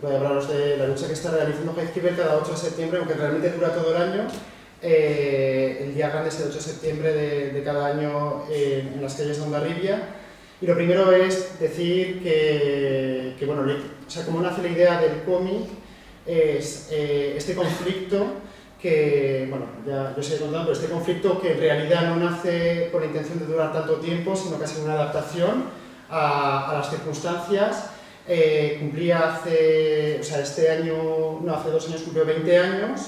voy a hablaros de la lucha que está realizando Jaizkibel cada 8 de septiembre, aunque realmente dura todo el año. El día grande es el 8 de septiembre de cada año en las calles de Hondarribia. Y lo primero es decir que bueno, o sea, como nace la idea del cómic, es este conflicto que, bueno, ya yo os he contado, pero este conflicto que en realidad no nace con la intención de durar tanto tiempo, sino que ha sido una adaptación a las circunstancias. Cumplía hace, o sea, este año, no, hace 2 años cumplió 20 años,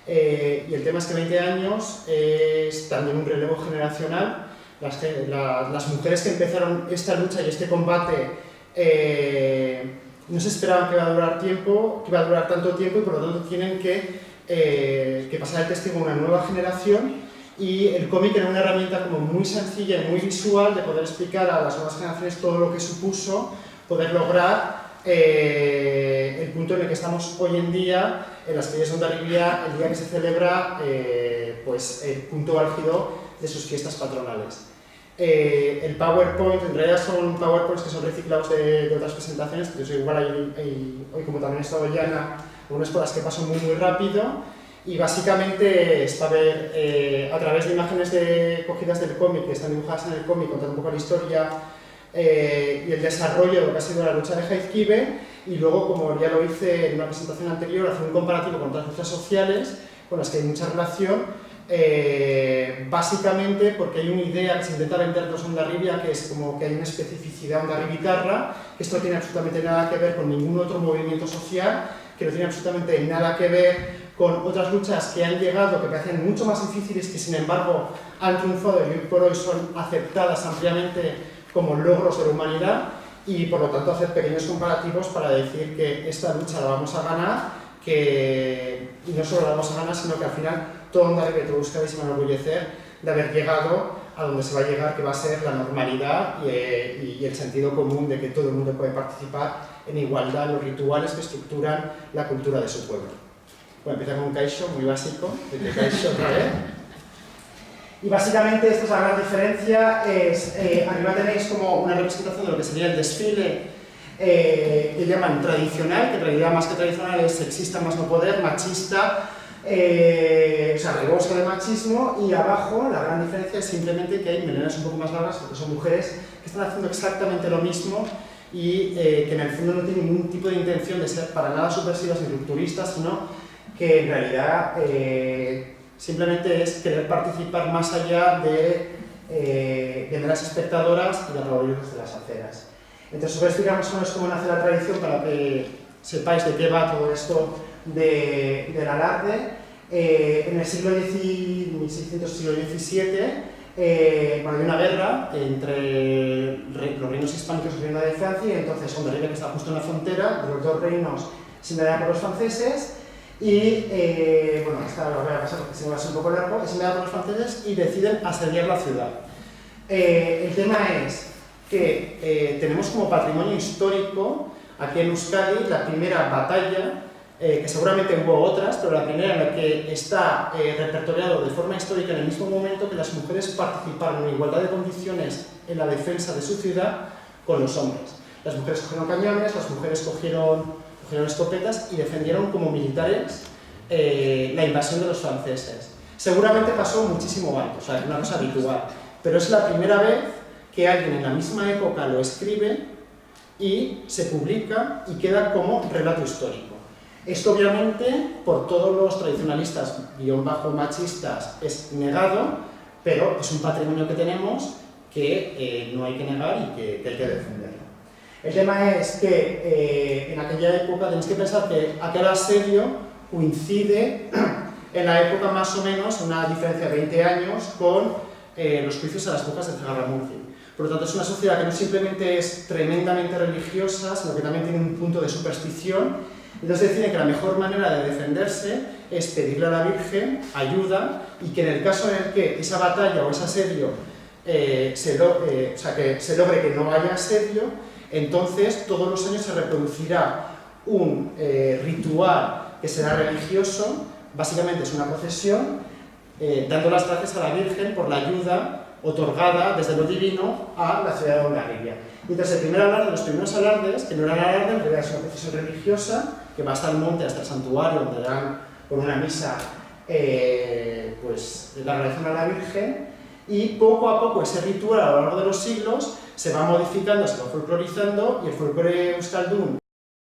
y el tema es que 20 años es también un relevo generacional. Las mujeres que empezaron esta lucha y este combate no se esperaban que iba a durar tiempo, que iba a durar tanto tiempo, y por lo tanto tienen que pasar el testigo a una nueva generación, y el cómic era una herramienta como muy sencilla y muy visual de poder explicar a las nuevas generaciones todo lo que supuso poder lograr el punto en el que estamos hoy en día en las calles de Hondarribia, el día que se celebra pues el punto álgido de sus fiestas patronales. El PowerPoint, en realidad son PowerPoints que son reciclados de otras presentaciones, entonces igual hoy como también he estado ya en algunas por las que paso muy rápido, y básicamente está a ver a través de imágenes cogidas del cómic, que están dibujadas en el cómic, contando un poco la historia y el desarrollo de lo que ha sido la lucha de Jaizkibel, y luego, como ya lo hice en una presentación anterior, hacer un comparativo con otras luchas sociales con las que hay mucha relación, básicamente porque hay una idea que se intenta vender de Hondarribia, que es como que hay una especificidad hondarribitarra, que esto no tiene absolutamente nada que ver con ningún otro movimiento social, que no tiene absolutamente nada que ver con otras luchas que han llegado, que parecen mucho más difíciles, que sin embargo han triunfado y hoy por hoy son aceptadas ampliamente como logros de la humanidad, y por lo tanto hacer pequeños comparativos para decir que esta lucha la vamos a ganar, y no solo la vamos a ganar, sino que al final todo Hondarribia y todo Euskadi se van a enorgullecer de haber llegado a donde se va a llegar, que va a ser la normalidad y el sentido común de que todo el mundo puede participar en igualdad en los rituales que estructuran la cultura de su pueblo. Bueno, empieza con un kaisho muy básico, de kaisho otra vez. Y básicamente esta es la gran diferencia, arriba tenéis como una representación de lo que sería el desfile que llaman tradicional, que en realidad más que tradicional es sexista más no poder, machista, o sea, rebosa de machismo, y abajo la gran diferencia es simplemente que hay melenas un poco más largas, porque son mujeres que están haciendo exactamente lo mismo y que en el fondo no tienen ningún tipo de intención de ser para nada subversivas ni rupturistas, sino que en realidad simplemente es querer participar más allá de meras espectadoras y de aplaudirlos de las aceras. Entonces os voy a explicar más o menos cómo nace la tradición para que sepáis de qué va todo esto del alarde. En el siglo XVI, siglo XVII, bueno, hay una guerra entre los reinos hispánicos y el reino de Francia, y entonces Hondarribia, que está justo en la frontera de los dos reinos, se invadida por los franceses, y bueno, esta lo voy a pasar porque si no va a ser un poco largo, es invadida por los franceses y deciden asediar la ciudad. El tema es que tenemos como patrimonio histórico aquí en Euskadi la primera batalla, que seguramente hubo otras, pero la primera en la que está repertoriado de forma histórica en el mismo momento que las mujeres participaron en igualdad de condiciones en la defensa de su ciudad con los hombres. Las mujeres cogieron cañones, las mujeres cogieron escopetas y defendieron como militares la invasión de los franceses. Seguramente pasó muchísimo antes, o sea, es una cosa habitual, pero es la primera vez que alguien en la misma época lo escribe y se publica y queda como relato histórico. Esto obviamente por todos los tradicionalistas _machistas es negado, pero es un patrimonio que tenemos que no hay que negar y que hay que defenderlo. El tema es que en aquella época tenéis que pensar que aquel asedio coincide en la época más o menos, una diferencia de 20 años, con los juicios a las brujas de Zugarramurdi. Por lo tanto, es una sociedad que no simplemente es tremendamente religiosa, sino que también tiene un punto de superstición. Entonces deciden que la mejor manera de defenderse es pedirle a la Virgen ayuda, y que en el caso en el que esa batalla o ese asedio que se logre que no haya asedio, entonces todos los años se reproducirá un ritual que será religioso, básicamente es una procesión, dando las gracias a la Virgen por la ayuda otorgada desde lo divino a la ciudad de Hondarribia. Mientras el primer alarde, los primeros alardes, que no eran alardes, en realidad es una procesión religiosa, que va hasta el monte, hasta el santuario, donde dan con una misa, pues la realizan a la Virgen, y poco a poco ese ritual a lo largo de los siglos se va modificando, se va folclorizando, y el folclore euskaldún,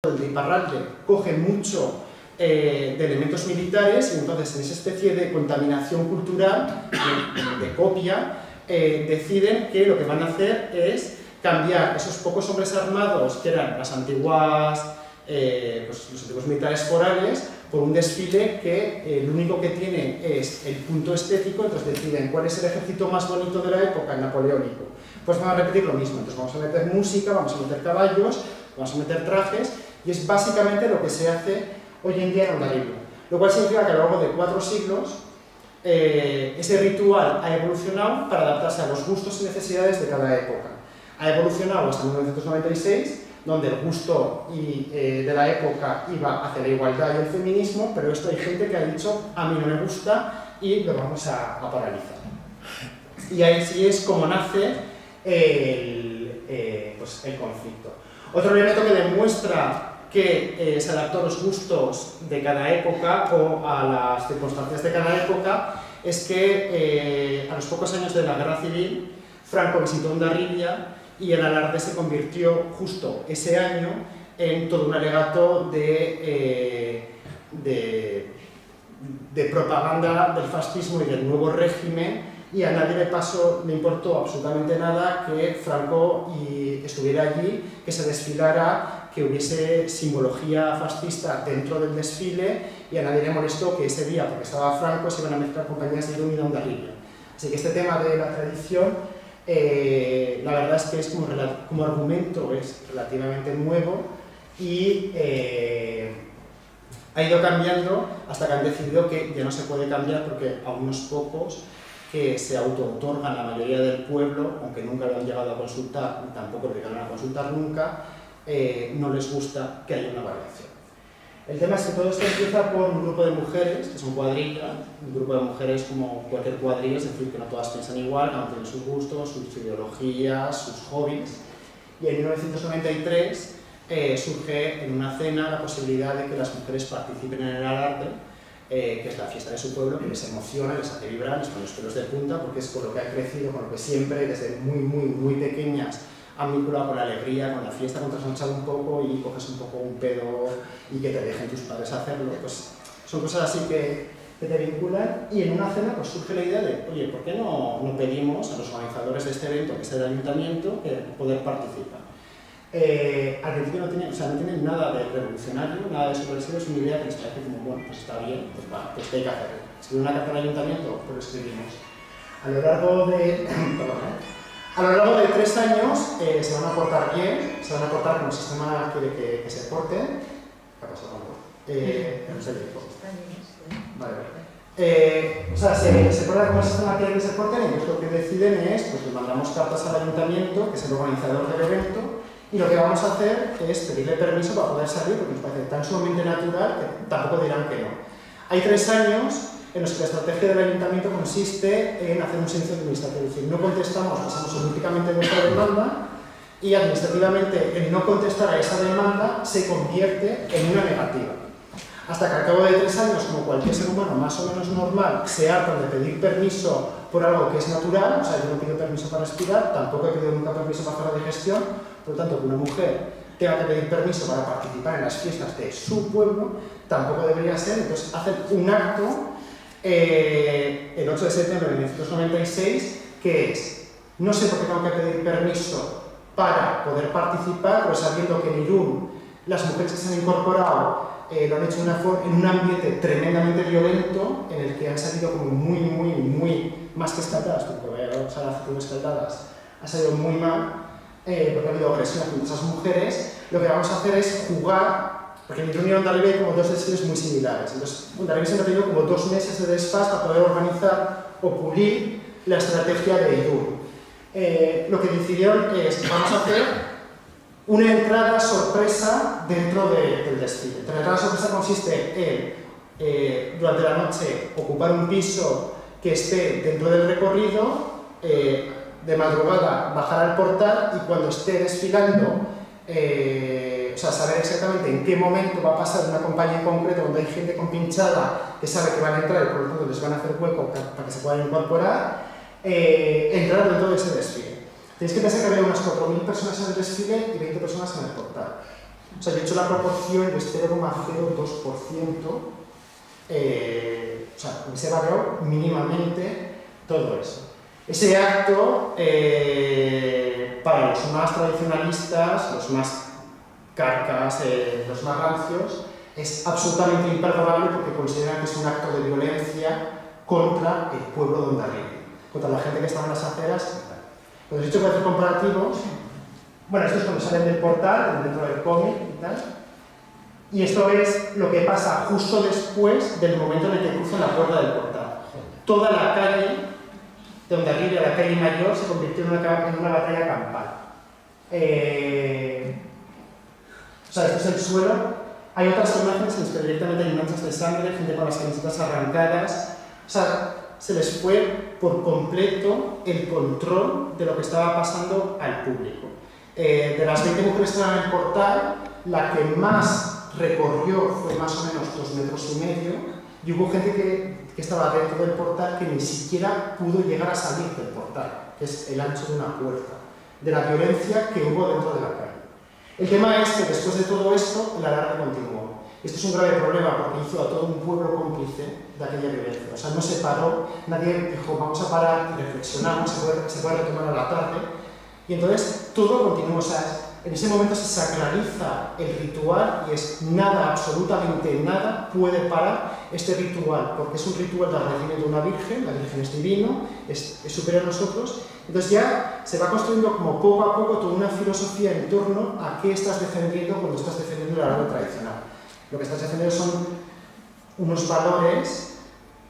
el de Iparralde, coge mucho de elementos militares, y entonces en esa especie de contaminación cultural, de copia, deciden que lo que van a hacer es cambiar esos pocos hombres armados que eran las antiguas, pues los antiguos militares forales, por un desfile que lo único que tiene es el punto estético. Entonces deciden cuál es el ejército más bonito de la época, el napoleónico. Pues van a repetir lo mismo, entonces vamos a meter música, vamos a meter caballos, vamos a meter trajes, y es básicamente lo que se hace hoy en día en Hondarribia. Lo cual significa que a lo largo de 4 siglos ese ritual ha evolucionado para adaptarse a los gustos y necesidades de cada época. Ha evolucionado hasta 1996, donde el gusto de la época iba hacia la igualdad y el feminismo, pero esto hay gente que ha dicho, a mí no me gusta, y lo vamos a paralizar. Y ahí sí es como nace pues el conflicto. Otro elemento que demuestra que se adaptó a los gustos de cada época o a las circunstancias de cada época es que a los pocos años de la Guerra Civil, Franco visitó Hondarribia y el alarde se convirtió justo ese año en todo un alegato de propaganda del fascismo y del nuevo régimen, y a nadie le importó absolutamente nada que Franco estuviera allí, que se desfilara, que hubiese simbología fascista dentro del desfile, y a nadie le molestó que ese día, porque estaba Franco, se iban a mezclar compañías de Irún y de Hondarribia. Así que este tema de la tradición, la verdad es que es como argumento es relativamente nuevo, y ha ido cambiando hasta que han decidido que ya no se puede cambiar, porque a unos pocos que se auto-otorgan la mayoría del pueblo, aunque nunca lo han llegado a consultar, y tampoco lo llegaron a consultar nunca, no les gusta que haya una variación. El tema es que todo esto empieza por un grupo de mujeres, que son cuadrillas, un grupo de mujeres como cualquier cuadrilla, es decir, que no todas piensan igual, cada uno tiene sus gustos, sus ideologías, sus hobbies, y en 1993 surge en una cena la posibilidad de que las mujeres participen en el alarde, que es la fiesta de su pueblo, que les emociona, les hace vibrar, les pone los pelos de punta, porque es con lo que ha crecido, con lo que siempre, desde muy pequeñas, han vinculado con la alegría, con la fiesta, con trasnochar un poco y coges un poco un pedo y que te dejen tus padres hacerlo. Pues son cosas así que te vinculan, y en una cena pues surge la idea de, oye, ¿por qué no pedimos a los organizadores de este evento, que es el ayuntamiento, que poder participar? Al principio no tienen nada de revolucionario, nada de subversivo, es una idea que les parece como, bueno, pues está bien, pues va, pues hay que hacerlo. Escribir una carta al ayuntamiento, pues lo escribimos. A lo largo de 3 años se van a portar bien, se van a portar como el sistema quiere que se porten. ¿Qué ha pasado? No sé qué. Vale. O sea, se portan como el sistema quiere que se porten, y entonces lo que deciden es, pues le mandamos cartas al ayuntamiento, que es el organizador del evento, y lo que vamos a hacer es pedirle permiso para poder salir, porque nos parece tan sumamente natural que tampoco dirán que no. Hay 3 años en los que la estrategia del ayuntamiento consiste en hacer un silencio administrativo, es decir, no contestamos, pasamos olímpicamente nuestra demanda, y administrativamente el no contestar a esa demanda se convierte en una negativa. Hasta que al cabo de 3 años, como cualquier ser humano más o menos normal, se hartan de pedir permiso por algo que es natural, o sea, yo no pido permiso para respirar, tampoco he pedido nunca permiso para hacer la digestión, por lo tanto, que una mujer tenga que pedir permiso para participar en las fiestas de su pueblo, tampoco debería ser. Entonces hacen un acto el 8 de septiembre de 1996, que es, no sé por qué tengo que pedir permiso para poder participar, pero sabiendo que en Irún las mujeres que se han incorporado lo han hecho en un ambiente tremendamente violento, en el que han salido como muy más que escaldadas, porque voy a usar las escaldadas, ha salido muy mal, porque ha habido agresión contra esas mujeres. Lo que vamos a hacer es jugar, porque en Irún y Hondarribia hay como 2 desfiles muy similares, entonces Hondarribia siempre ha tenido como 2 meses de desfase para poder organizar o pulir la estrategia de Irún. Lo que decidieron es, vamos a hacer una entrada sorpresa dentro del desfile. La entrada sorpresa consiste en, durante la noche, ocupar un piso que esté dentro del recorrido, de madrugada bajar al portal y cuando esté desfilando, o sea, saber exactamente en qué momento va a pasar una compañía en concreto donde hay gente compinchada que sabe que van a entrar y por lo tanto les van a hacer hueco para que se puedan incorporar, entrar dentro de ese desfile. Tenéis que pensar que había unas 4.000 personas en el desfile y 20 personas en el portal. O sea, yo he hecho la proporción de 0,02%, o sea, se varió mínimamente todo eso. Ese acto, para los más tradicionalistas, los más carcas, los más rancios, es absolutamente imperdonable porque consideran que es un acto de violencia contra el pueblo de Hondarribia, contra la gente que estaba en las aceras. Pues he dicho que hacer comparativos. Bueno, esto es cuando salen del portal, dentro del cómic y tal. Y esto es lo que pasa justo después del momento en el que cruzan la puerta del portal. Toda la calle de Hondarribia, la calle Mayor, se convirtió en una batalla campal. O sea, este es el suelo. Hay otras imágenes en las que directamente hay manchas de sangre, gente con las camisetas arrancadas. O sea, se les fue por completo el control de lo que estaba pasando al público. De las 20 mujeres que estaban en el portal, la que más recorrió fue más o menos 2,5 metros y hubo gente que estaba dentro del portal que ni siquiera pudo llegar a salir del portal, que es el ancho de una puerta, de la violencia que hubo dentro de la calle. El tema es que después de todo esto, el alarde continuó. Esto es un grave problema porque hizo a todo un pueblo cómplice de aquella violencia. O sea, no se paró, nadie dijo vamos a parar y reflexionamos, se puede retomar a la tarde. Y entonces todo continuó. O sea, en ese momento se sacraliza el ritual y es nada, absolutamente nada puede parar este ritual, porque es un ritual de agradecimiento a una virgen, la virgen es divino, es superior a nosotros. Entonces ya se va construyendo como poco a poco toda una filosofía en torno a qué estás defendiendo cuando estás defendiendo el árbol tradicional. Lo que estás defendiendo son unos valores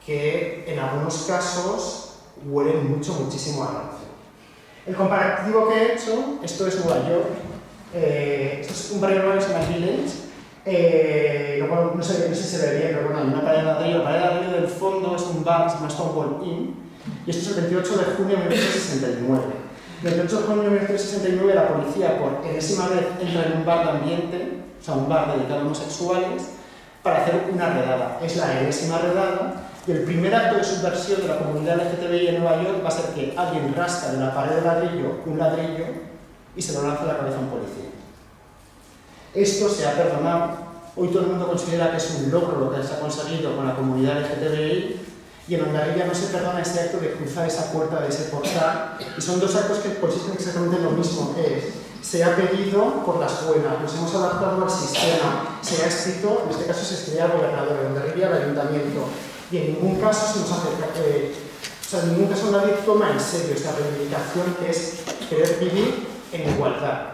que en algunos casos huelen muchísimo a rancio. El comparativo que he hecho, esto es Nueva York, esto es un barrio que se llama Village, no sé si se ve bien, pero bueno, hay una pared de ladrillo. La pared de ladrillo del fondo es un bar, se llama Stonewall Inn, y esto es el 28 de junio de 1969. El 28 de junio de 1969 la policía por enésima vez entra en un bar de ambiente, o sea, un bar dedicado a homosexuales, para hacer una redada. Es la enésima redada, y el primer acto de subversión de la comunidad LGTBI en Nueva York va a ser que alguien rasca de la pared de ladrillo un ladrillo y se lo lanza a la cabeza a un policía. Esto se ha perdonado. Hoy todo el mundo considera que es un logro lo que se ha conseguido con la comunidad LGTBI, y en Hondarribia no se perdona ese acto de cruzar esa puerta de ese portal, y son dos actos que consisten exactamente en lo mismo, que es se ha pedido por las buenas, nos hemos adaptado al sistema, se ha escrito, en este caso se escribía al gobernador de Hondarribia, al ayuntamiento, y en ningún caso se nos acerca, o sea, en ningún caso nadie toma en serio esta reivindicación que es querer vivir en igualdad.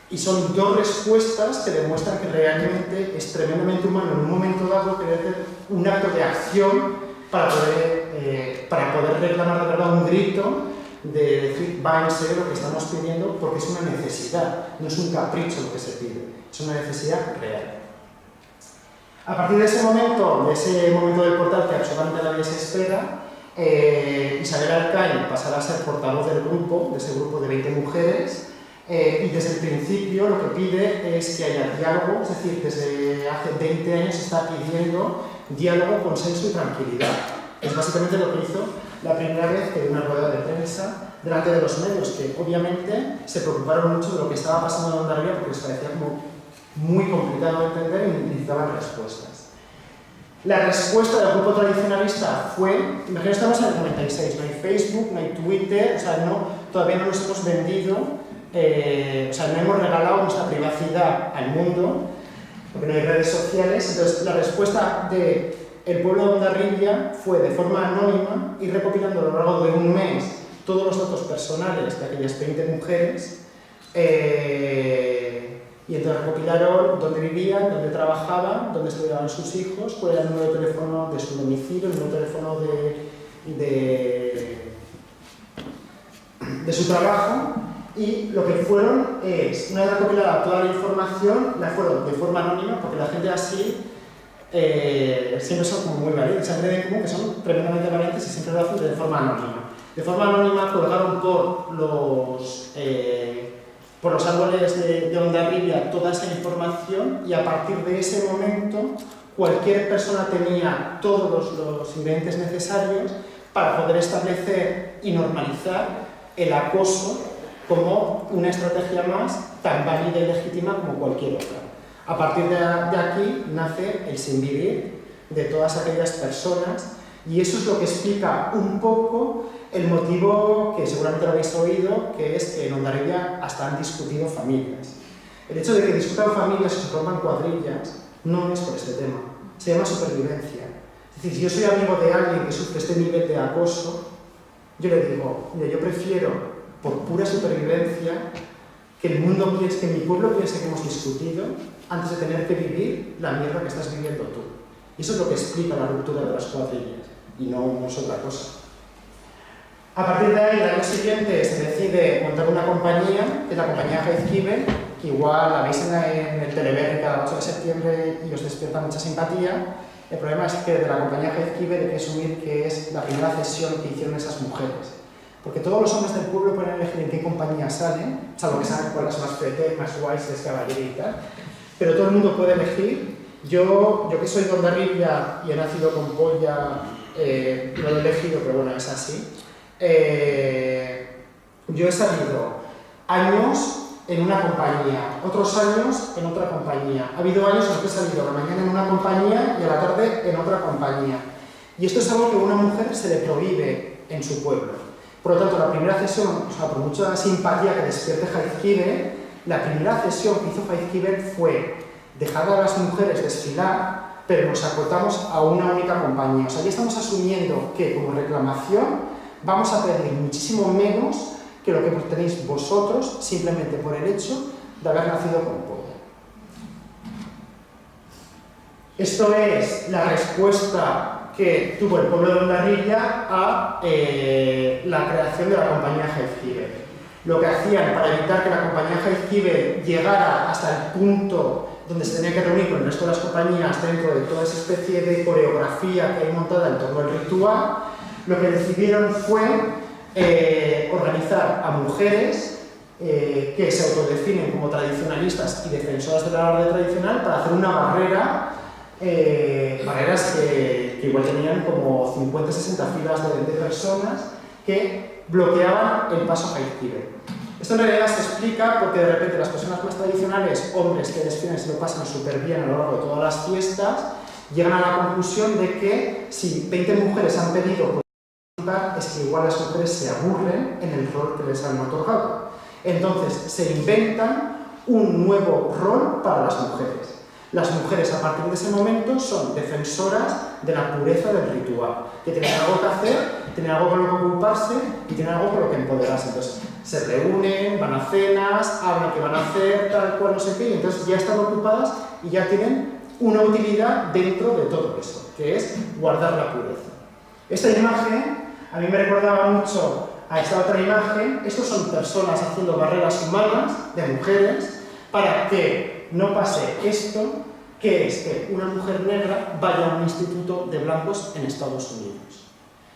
Y son dos respuestas que demuestran que realmente es tremendamente humano en un momento dado querer hacer un acto de acción para poder reclamar de verdad un grito de decir va en serio lo que estamos pidiendo, porque es una necesidad, no es un capricho lo que se pide, es una necesidad real. A partir de ese momento del portal que absolutamente nadie se espera, Isabel Alcaín pasará a ser portavoz del grupo, de ese grupo de 20 mujeres, y desde el principio lo que pide es que haya diálogo, es decir, desde hace 20 años se está pidiendo diálogo, consenso y tranquilidad. Es básicamente lo que hizo la primera vez que dio una rueda de prensa delante de los medios, que obviamente se preocuparon mucho de lo que estaba pasando en Hondarribia porque les parecía como muy complicado de entender y necesitaban respuestas. La respuesta del grupo tradicionalista fue, imaginaos, estamos en el 96, no hay Facebook, no hay Twitter, o sea, todavía no nos hemos vendido, o sea, no hemos regalado nuestra privacidad al mundo, porque no hay redes sociales. Entonces la respuesta del pueblo de Hondarribia fue de forma anónima ir recopilando a lo largo de un mes todos los datos personales de aquellas 20 mujeres, y entonces recopilaron dónde vivían, dónde trabajaban, dónde estudiaban sus hijos, cuál era el número de teléfono de su domicilio, el número de teléfono de su trabajo, y lo que fueron es, una vez recopilada toda la información, la fueron de forma anónima, porque la gente así siempre son como muy valientes, siempre ven como que son tremendamente valientes y siempre lo hacen de forma anónima. De forma anónima colgaron por los árboles de Hondarribia toda esa información y a partir de ese momento cualquier persona tenía todos los ingredientes necesarios para poder establecer y normalizar el acoso como una estrategia más tan válida y legítima como cualquier otra. A partir de aquí nace el sinvivir de todas aquellas personas y eso es lo que explica un poco el motivo que seguramente lo habéis oído, que es que en Hondarribia hasta han discutido familias. El hecho de que discutan familias o se forman cuadrillas no es por este tema, se llama supervivencia. Es decir, si yo soy amigo de alguien que sufre este nivel de acoso, yo le digo, mira, yo prefiero, por pura supervivencia, que el mundo piense, que mi pueblo piense que hemos discutido antes de tener que vivir la mierda que estás viviendo tú. Y eso es lo que explica la ruptura de las cuadrillas, y no es otra cosa. A partir de ahí, el año siguiente, se decide montar una compañía, que es la compañía Jaizkibel, que igual la veis en el Teleberri cada 8 de septiembre y os despierta mucha simpatía. El problema es que de la compañía Jaizkibel hay que asumir que es la primera cesión que hicieron esas mujeres. Porque todos los hombres del pueblo pueden elegir en qué compañía salen, salvo que saben cuál es más fete, más guay, si es caballería y tal. Pero todo el mundo puede elegir. Yo que soy de Hondarribia y he nacido con polla, no lo he elegido, pero bueno, es así. Yo he salido años en una compañía, otros años en otra compañía. Ha habido años en los que he salido a la mañana en una compañía y a la tarde en otra compañía. Y esto es algo que a una mujer se le prohíbe en su pueblo. Por lo tanto, la primera cesión, o sea, por mucha simpatía que despierte Jaizkibel, la primera cesión que hizo Jaizkibel fue dejar a las mujeres desfilar, pero nos acotamos a una única compañía. O sea, ya estamos asumiendo que como reclamación vamos a pedir muchísimo menos que lo que tenéis vosotros simplemente por el hecho de haber nacido con polla. Esto es la respuesta que tuvo el pueblo de Hondarribia a la creación de la compañía Jaizkibel. Lo que hacían para evitar que la compañía Jaizkibel llegara hasta el punto donde se tenía que reunir con el resto de las compañías dentro de toda esa especie de coreografía que hay montada en torno al ritual, lo que decidieron fue organizar a mujeres que se autodefinen como tradicionalistas y defensoras de la arte tradicional para hacer una barrera, barreras que igual tenían como 50-60 filas de personas que bloqueaban el paso a Jaizkibel. Esto en realidad se explica porque de repente las personas más tradicionales, hombres que desfilan y se lo pasan súper bien a lo largo de todas las fiestas, llegan a la conclusión de que si 20 mujeres han pedido participar, es que igual las mujeres se aburren en el rol que les han otorgado. Entonces se inventan un nuevo rol para las mujeres. Las mujeres a partir de ese momento son defensoras de la pureza del ritual, que tienen algo que hacer, tienen algo con lo que ocuparse y tienen algo con lo que empoderarse. Entonces se reúnen, van a cenas, hablan qué van a hacer, tal cual, no sé qué, y entonces ya están ocupadas y ya tienen una utilidad dentro de todo eso, que es guardar la pureza. Esta imagen a mí me recordaba mucho a esta otra imagen. Estos son personas haciendo barreras humanas de mujeres para que no pase esto, que es que una mujer negra vaya a un instituto de blancos en Estados Unidos.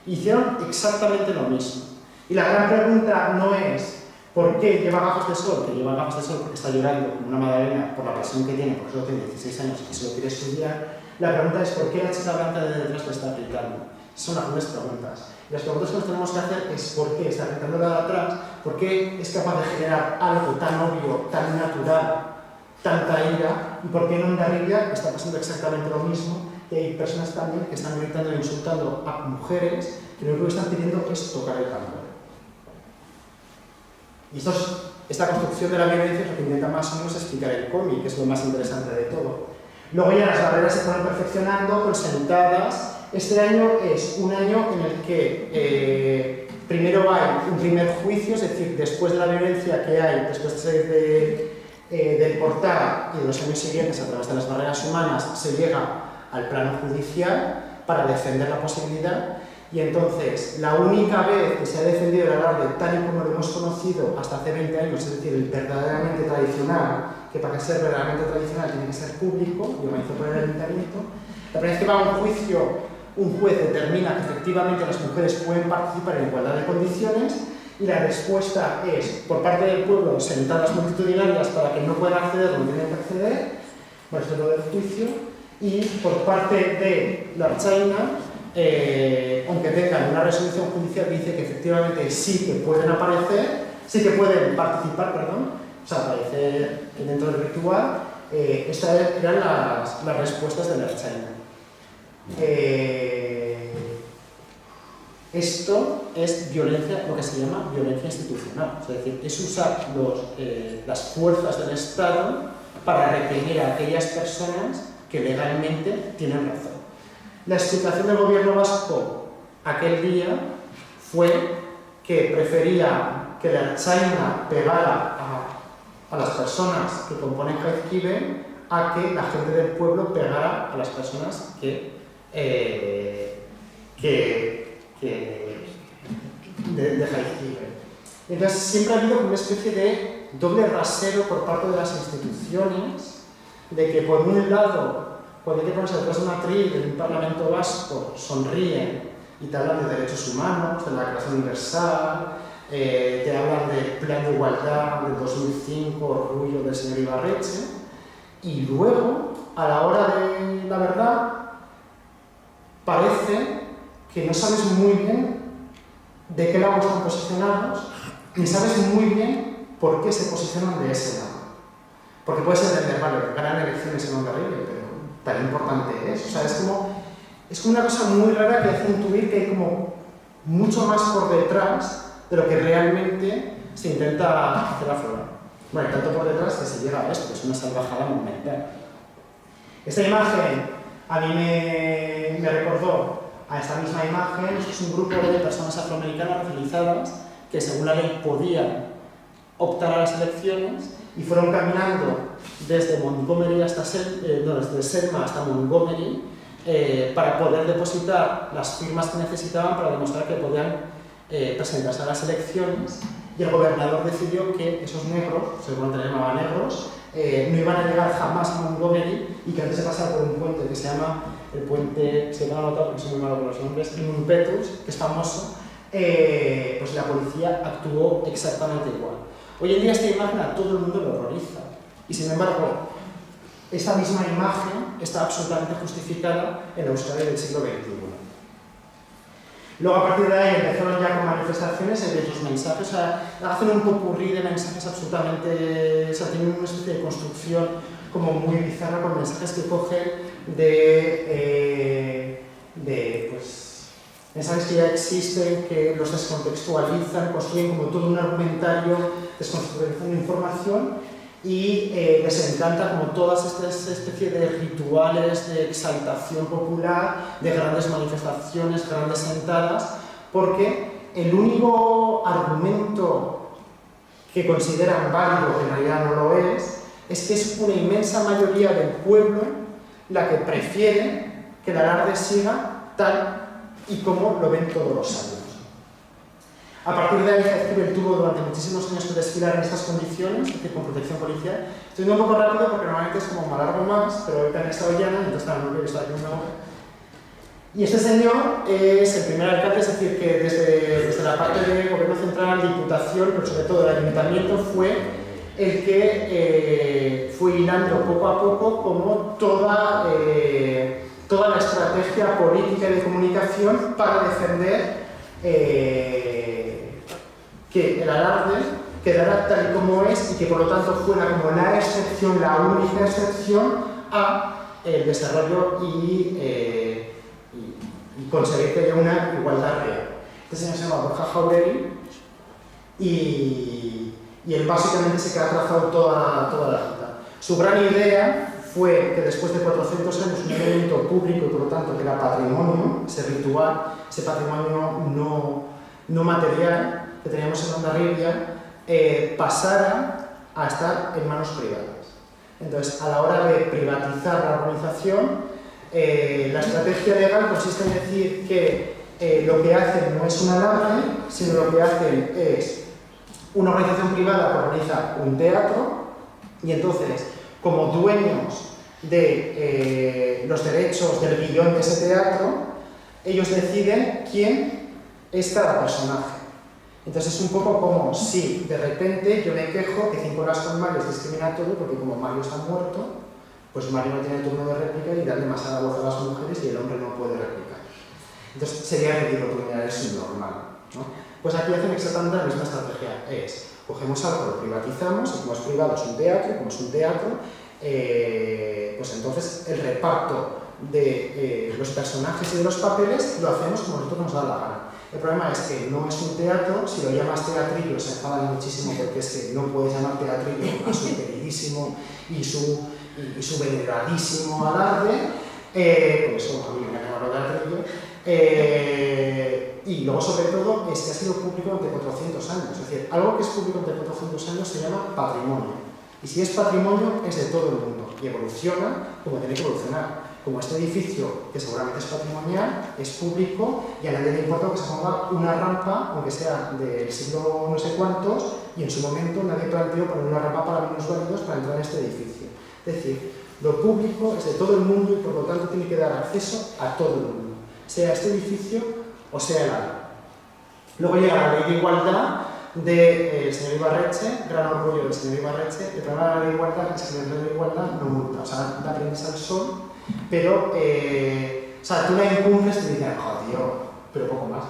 Hicieron exactamente lo mismo. Y la gran pregunta no es ¿por qué lleva gafas de sol? Que lleva gafas de sol porque está llorando como una magdalena por la presión que tiene, porque solo tiene 16 años y se lo quiere estudiar. La pregunta es ¿por qué la chica blanca de detrás le está gritando? Son las grandes preguntas. Y las preguntas que nos tenemos que hacer es ¿por qué está gritando la de atrás? ¿Por qué es capaz de generar algo tan obvio, tan natural, tanta ira? ¿Y por qué en Hondarribia está pasando exactamente lo mismo? Y hay personas también que están gritando e insultando a mujeres que lo único que están pidiendo es tocar el tambor. Y esta construcción de la violencia es lo que intenta más o menos explicar el cómic, que es lo más interesante de todo. Luego ya las barreras se fueron perfeccionando con sentadas. Este año es un año en el que primero hay un primer juicio, es decir, después de la violencia que hay, después del portal y de los años siguientes, a través de las barreras humanas, se llega al plano judicial para defender la posibilidad. Y entonces, la única vez que se ha defendido el alarde tal y como lo hemos conocido hasta hace 20 años, es decir, el verdaderamente tradicional, que para ser verdaderamente tradicional tiene que ser público y organizado por el ayuntamiento, la primera vez que va a un juicio un juez determina que efectivamente las mujeres pueden participar en igualdad de condiciones, y la respuesta es, por parte del pueblo, sentadas multitudinarias para que no puedan acceder, no tienen que acceder, por eso lo del juicio, y por parte de la China, aunque tengan una resolución judicial que dice que efectivamente sí que pueden aparecer, sí que pueden participar, perdón, o sea, aparecer dentro del ritual, estas eran las respuestas de la China. Esto es violencia, lo que se llama violencia institucional, es decir, es usar las fuerzas del Estado para reprimir a aquellas personas que legalmente tienen razón. La explicación del gobierno vasco aquel día fue que prefería que la China pegara a las personas que componen Jaizkibel a que la gente del pueblo pegara a las personas de Jaizkibel. Entonces siempre ha habido una especie de doble rasero por parte de las instituciones, de que por un lado, cuando hay que ponerse detrás de una atril en un parlamento vasco, sonríen y te hablan de derechos humanos, de la Declaración Universal, te hablan del Plan de Igualdad del 2005, orgullo del señor Ibarretxe, y luego, a la hora de la verdad, parece que no sabes muy bien de qué lado están posicionados, ni sabes muy bien por qué se posicionan de ese lado. Porque puedes entender, vale, ganan elecciones en Hondarribia, pero tan importante es. O sea, es como una cosa muy rara que hace intuir que hay como mucho más por detrás de lo que realmente se intenta hacer aflorar. Bueno, tanto por detrás que se llega a esto, es una salvajada monumental. Esta imagen a mí me recordó a esta misma imagen. Esto es un grupo de personas afroamericanas racializadas que según la ley podían optar a las elecciones y fueron caminando desde Montgomery desde Selma hasta Montgomery para poder depositar las firmas que necesitaban para demostrar que podían presentarse a las elecciones, y el gobernador decidió que esos negros, seguramente les llamaban negros, no iban a llegar jamás a Montgomery, y que antes de pasar por un puente que se llama el puente, se lo han anotado porque soy muy malo con los nombres, Impetus, que es famoso, pues la policía actuó exactamente igual. Hoy en día esta imagen a todo el mundo lo horroriza, y sin embargo esta misma imagen está absolutamente justificada en la Euskadi del siglo XXI. Luego a partir de ahí empezaron ya con manifestaciones de sus mensajes, o sea, hacen un popurrí de mensajes absolutamente, o sea, tienen una especie de construcción como muy bizarra con mensajes que cogen de pues, mensajes que ya existen, que los descontextualizan, construyen como todo un argumentario descontextualizando información, y les encanta como todas estas especies de rituales de exaltación popular, de grandes manifestaciones, grandes sentadas, porque el único argumento que consideran válido, que en realidad no lo es que es una inmensa mayoría del pueblo la que prefiere que el alarde siga tal y como lo ven todos los años. A partir de ahí, Jaizkibel tuvo durante muchísimos años que desfilar en estas condiciones, es decir, con protección policial. Estoy yendo un poco rápido porque normalmente es como me alargo más, pero ahorita he estado llana, entonces no quiero estar aquí una hora. Y este señor es el primer alcalde, es decir, que desde la parte del gobierno central, diputación, pero sobre todo el ayuntamiento, fue el que fue hilando poco a poco como toda la estrategia política y de comunicación para defender que el alarde quedara tal y como es, y que por lo tanto fuera como la excepción, la única excepción a el desarrollo y conseguir que haya una igualdad real. Este señor se llama Borja Jauregui, y él básicamente se queda trazado toda la ruta. Su gran idea fue que después de 400 años un evento público, y por lo tanto que era patrimonio, ese ritual, ese patrimonio no material que teníamos en Hondarribia, pasara a estar en manos privadas. Entonces, a la hora de privatizar la organización, la estrategia legal consiste en decir que lo que hacen no es un alarde, sino lo que hacen es una organización privada que organiza un teatro, y entonces, como dueños de los derechos del guión de ese teatro, ellos deciden quién es cada personaje. Entonces es un poco como si de repente yo me quejo que 5 horas con Mario es discriminatorio porque como Mario está muerto, pues Mario no tiene turno de réplica y da demasiada voz a las mujeres y el hombre no puede replicar. Entonces sería ridículo, es normal, ¿no? Pues aquí hacen exactamente la misma estrategia. Cogemos algo, lo privatizamos y como es privado es un teatro, pues entonces el reparto de los personajes y de los papeles lo hacemos como nosotros nos da la gana. El problema es que no es un teatro, si lo llamas teatrillo se enfadan muchísimo porque es que no puedes llamar teatrillo a su queridísimo y su veneradísimo alarde, por eso a mí me ha llamado teatrillo, y luego sobre todo es que ha sido público durante 400 años, es decir, algo que es público durante 400 años se llama patrimonio, y si es patrimonio es de todo el mundo, y evoluciona como tiene que evolucionar. Como este edificio, que seguramente es patrimonial, es público y a nadie le importa que se ponga una rampa, aunque sea del siglo no sé cuántos, y en su momento nadie planteó poner una rampa para minusválidos para entrar en este edificio. Es decir, lo público es de todo el mundo y por lo tanto tiene que dar acceso a todo el mundo, sea este edificio o sea el área. Luego llega la ley de igualdad del señor Ibarretxe, gran orgullo del señor Ibarretxe. El problema de la ley de igualdad es que la ley de igualdad no multa, o sea, da brindis al sol, pero o sea, tú la incumples y te dicen, tío, pero poco más.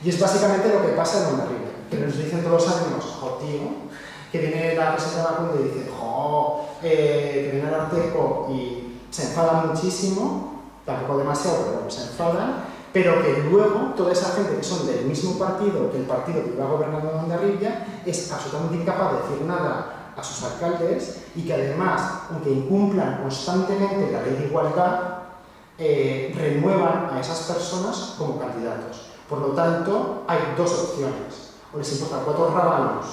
Y es básicamente lo que pasa en Hondarribia, que nos dicen todos los años, tío, que viene la presidenta de la Cunde y dice, que viene el Arteco y se enfada muchísimo, tampoco demasiado, pero bueno, se enfadan, pero que luego toda esa gente que son del mismo partido que el partido que iba gobernando en Hondarribia es absolutamente incapaz de decir nada a sus alcaldes y que además, aunque incumplan constantemente la ley de igualdad, renuevan a esas personas como candidatos. Por lo tanto, hay dos opciones. O les importa 4 rábanos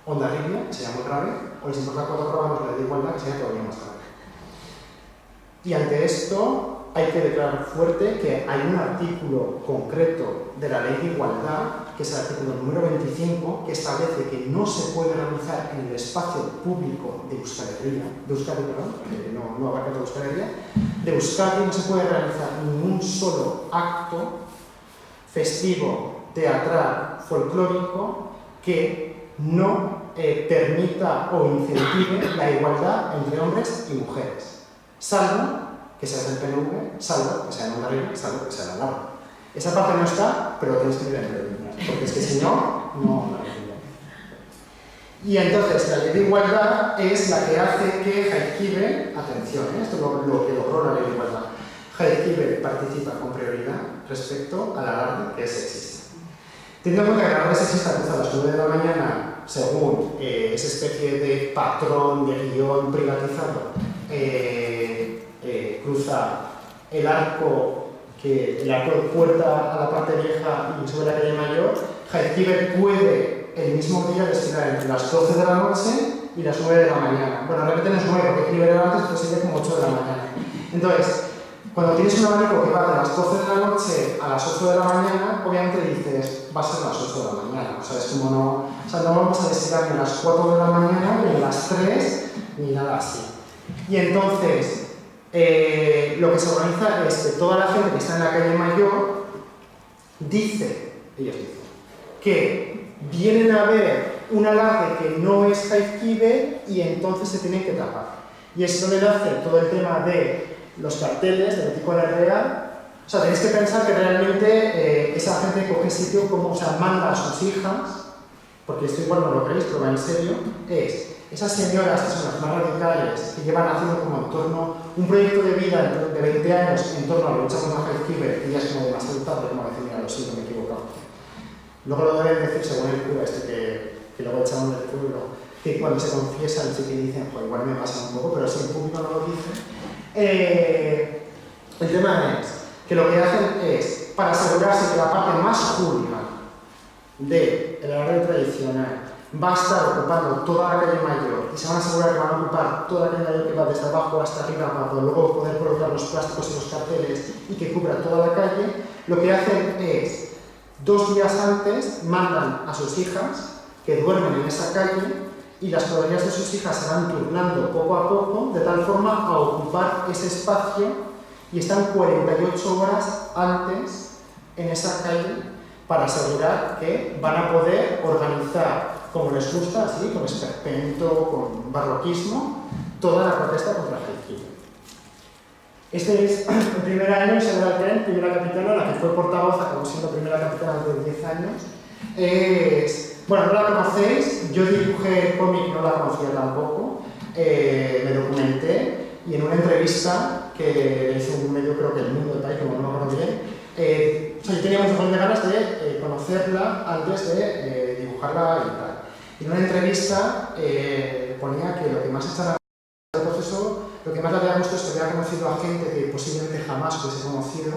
Hondarribia, que sería muy grave, o les importa 4 rábanos la ley de igualdad, que sería todavía más grave. Y ante esto, hay que declarar fuerte que hay un artículo concreto de la ley de igualdad, que es el artículo número 25, que establece que no se puede realizar en el espacio público de Euskadi, no abarca toda Euskadi, de Euskadi no se puede realizar ningún solo acto festivo, teatral, folclórico que no permita o incentive la igualdad entre hombres y mujeres, salvo que sea del PNV, salvo que sea en Hondarribia, salvo que sea en Alarma. Esa parte no está, pero lo tenéis que ver en el porque es que si no, no lo entiendo. Y entonces, la ley de igualdad es la que hace que Jaizkibel, atención, esto es lo que logró la ley de igualdad, Jaizkibel participa con prioridad respecto al alarde que es sexista. Teniendo en cuenta que el alarde sexista cruza a las 9 de la mañana, según esa especie de patrón de guión privatizado, cruza el arco de puerta a la parte vieja y sube la calle Mayor, Jaizkibel puede el mismo día desfilar entre las 12 de la noche y las 9 de la mañana. Bueno, realmente no es 9, porque hay que liberar antes, entonces sería como 8 de la mañana. Entonces, cuando tienes un abanico que va de las 12 de la noche a las 8 de la mañana, obviamente dices, va a ser las 8 de la mañana. O sea, es como no vamos a desfilar ni a las 4 de la mañana, ni a las 3, ni nada así. Y entonces, lo que se organiza es que toda la gente que está en la calle Mayor ellos dicen, que vienen a ver un alarde que no es Jaizkibel y entonces se tienen que tapar. Y esto le hace todo el tema de los carteles, de Betiko Larrea. O sea, tenéis que pensar que realmente esa gente coge sitio como, o sea, manda a sus hijas, porque esto igual no lo creéis, pero va en serio, esas señoras que son las más radicales, que llevan haciendo como en torno un proyecto de vida de 20 años en torno a la lucha contra Jaizkibel, y ya es como demasiado tarde, como decir, mira, lo siento, me he equivocado. Luego lo deben decir, según el cura que luego echaron del pueblo, que cuando se confiesan sí que dicen, pues igual me pasa un poco, pero si el público no lo dice. El tema es que lo que hacen es, para asegurarse que la parte más hooligan del alarde tradicional va a estar ocupando toda la calle Mayor y se van a asegurar que van a ocupar toda la calle Mayor que va desde abajo hasta arriba para luego poder colocar los plásticos y los carteles y que cubra toda la calle, lo que hacen es, 2 días antes, mandan a sus hijas que duermen en esa calle y las cuadrillas de sus hijas se van turnando poco a poco de tal forma a ocupar ese espacio y están 48 horas antes en esa calle para asegurar que van a poder organizar como les gusta, así, con esperpento, con barroquismo, toda la protesta contra el genocidio. Este es el primer año, Isabel Alcain, primera capitana, la que fue portavoz, acabó siendo primera capitana durante 10 años. Bueno, no la conocéis, yo dibujé cómic, no la conocía tampoco, me documenté y en una entrevista que hizo un medio, creo que El Mundo, del país, como no me acuerdo bien, o sea, yo tenía muchas ganas de conocerla antes de dibujarla y tal. Y en una entrevista ponía que lo que más estaba en el proceso, lo que más le había gustado es que había conocido a gente que posiblemente jamás hubiese conocido,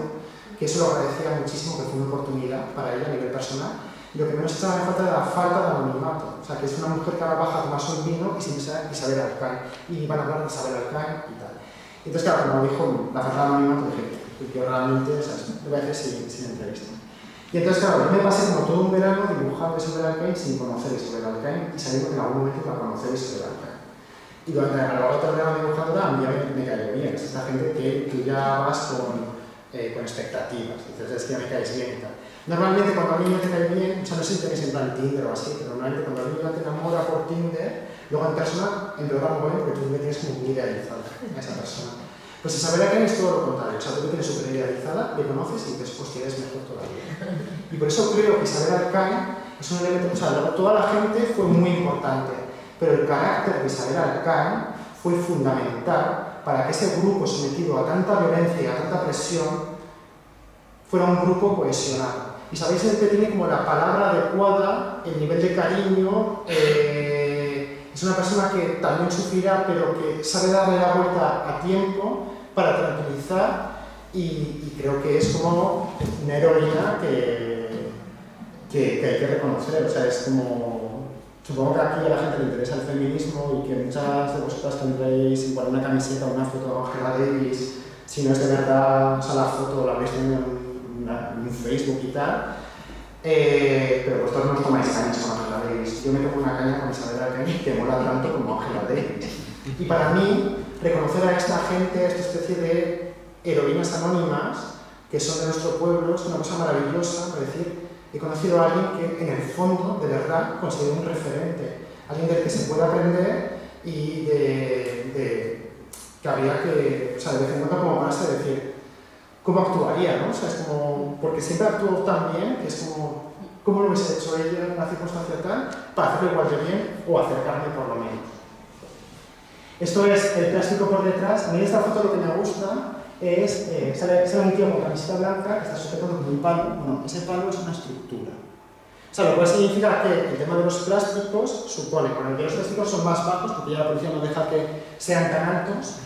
que eso lo agradecía muchísimo, que fue una oportunidad para ella a nivel personal. Y lo que menos echaba en falta era la falta de anonimato. O sea, que es una mujer que ahora baja a tomarse un vino y sin ser Isabel Alcain. Y van a hablar de Isabel Alcain y tal. Y entonces, claro, como dijo la falta de anonimato, dije, que realmente, o sea, lo voy a hacer sin entrevista. Y entonces, claro, yo me pasé como todo un verano dibujando Isabel Alcain sin conocer Isabel Alcain y sabiendo que en algún momento iba a conocer Isabel Alcain. Y durante a lo largo de todo el verano dibujándola, a mí ya me cayó bien. Es la gente que tú ya vas con expectativas. Dices, es que ya me caes bien y tal. Normalmente cuando a mí me cae bien, o sea, no sé si tenéis en plan Tinder o así, pero normalmente cuando a mí te enamora por Tinder, luego en persona empeora muy bien porque tú me tienes como muy idealizada a esa persona. Pues Isabel Alcain es todo lo contrario, o sea, tú que tienes súper idealizada, le conoces y después quieres mejor todavía. Y por eso creo que Isabel Alcain es un elemento, o sea, toda la gente fue muy importante, pero el carácter de Isabel Alcain fue fundamental para que ese grupo sometido a tanta violencia y a tanta presión fuera un grupo cohesionado. Y sabéis el que tiene como la palabra adecuada, el nivel de cariño, es una persona que también sufrirá, pero que sabe darle la vuelta a tiempo para tranquilizar y creo que es como una heroína que hay que reconocer. O sea, es como... Supongo que aquí a la gente le interesa el feminismo y que muchas de vosotras tendréis igual una camiseta o una foto de Angela Davis, si no es de verdad, o sea, la foto la veis en Facebook y tal, pero vosotros no os tomáis cañas con Angela Davis. Yo me tomo una caña con Isabel Alcain que mola tanto como Angela Davis. Y para mí, reconocer a esta gente, a esta especie de heroínas anónimas que son de nuestro pueblo, es una cosa maravillosa, para decir, he conocido a alguien que en el fondo, de verdad, considero un referente, alguien del que se puede aprender y que habría que, o sea, de vez en cuando como pararse de decir, ¿cómo actuaría, no? O sea, es como, porque siempre actuó tan bien, que es como, ¿cómo lo hubiese hecho ella en una circunstancia tal para hacerlo igual de bien o acercarme por lo menos? Esto es el plástico por detrás. A mí esta foto lo que me gusta es, sale un tío con camiseta blanca que está sujetando con un palo. Bueno, ese palo es una estructura. O sea, lo cual significa que el tema de los plásticos supone, bueno, que los plásticos son más bajos porque ya la policía no deja que sean tan altos,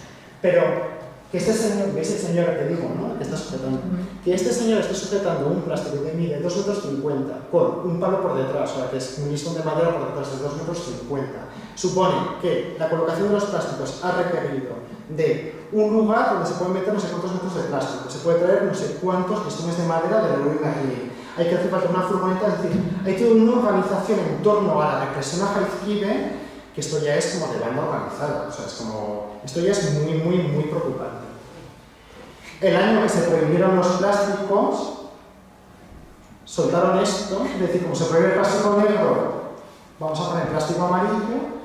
pero que este señor, ¿veis el señor que te digo, no? Que está sujetando. Que este señor esté sujetando un plástico que mide 2,50 m con un palo por detrás, o sea, que es un listón de madera por detrás de 2,50 m, supone que la colocación de los plásticos ha requerido de un lugar donde se pueden meter no sé cuántos metros de plástico, se puede traer no sé cuántos listones de madera de la Leroy Merlin, hay que hacer falta una furgoneta, es decir, hay toda una organización en torno a la represión a Jaizkibel, que esto ya es como de banda organizada, o sea, es como, esto ya es muy, muy, muy preocupante. El año que se prohibieron los plásticos, soltaron esto, es decir, como se prohíbe el plástico negro, vamos a poner plástico amarillo,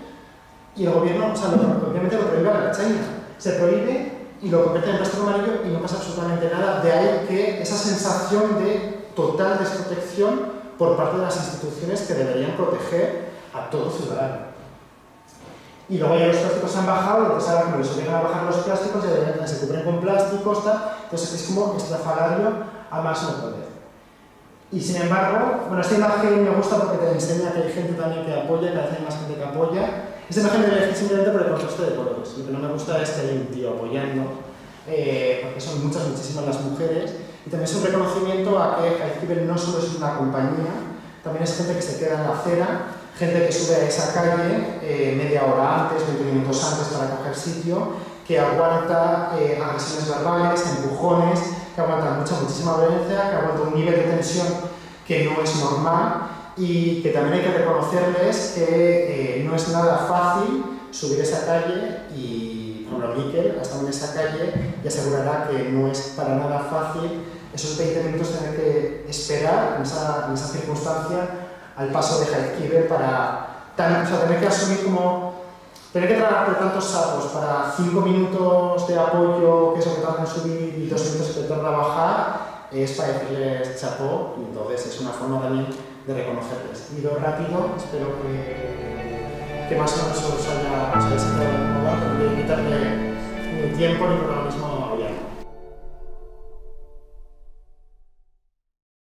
y el gobierno, o sea, obviamente lo prohíbe a la China, se prohíbe y lo convierte en plástico amarillo y no pasa absolutamente nada, de ahí que esa sensación de total desprotección por parte de las instituciones que deberían proteger a todo ciudadano. Y luego ya los plásticos han bajado, entonces ahora como les obligan a bajar los plásticos, ya se cubren con plásticos, tal, entonces es como estrafalario a más no poder. Y sin embargo, bueno, esta imagen me gusta porque te enseña que hay gente también que apoya, que hay más gente que apoya. Esta imagen me elegí simplemente por el contraste de colores. Lo que no me gusta es que hay un tío apoyando, porque son muchísimas las mujeres, y también es un reconocimiento a que Jaizkibel no solo es una compañía, también es gente que se queda en la acera, gente que sube a esa calle media hora antes, 20 minutos antes para coger sitio, que aguanta agresiones verbales, empujones, que aguanta muchísima violencia, que aguanta un nivel de tensión que no es normal y que también hay que reconocerles que no es nada fácil subir esa calle y bueno, Miquel, ha estado en esa calle y asegurará que no es para nada fácil esos 20 minutos tener que esperar en esa circunstancia al paso de Jaizkibel para tener que asumir tener que trabajar por tantos sapos para 5 minutos de apoyo, que es lo que tardan en subir, y 2 minutos de tornar a bajar, es para decirles chapó, y entonces es una forma también de reconocerles. Ido rápido, espero que más o menos os haya sacado de nuevo, no voy a quitarle ni tiempo ni protagonismo a Ollano.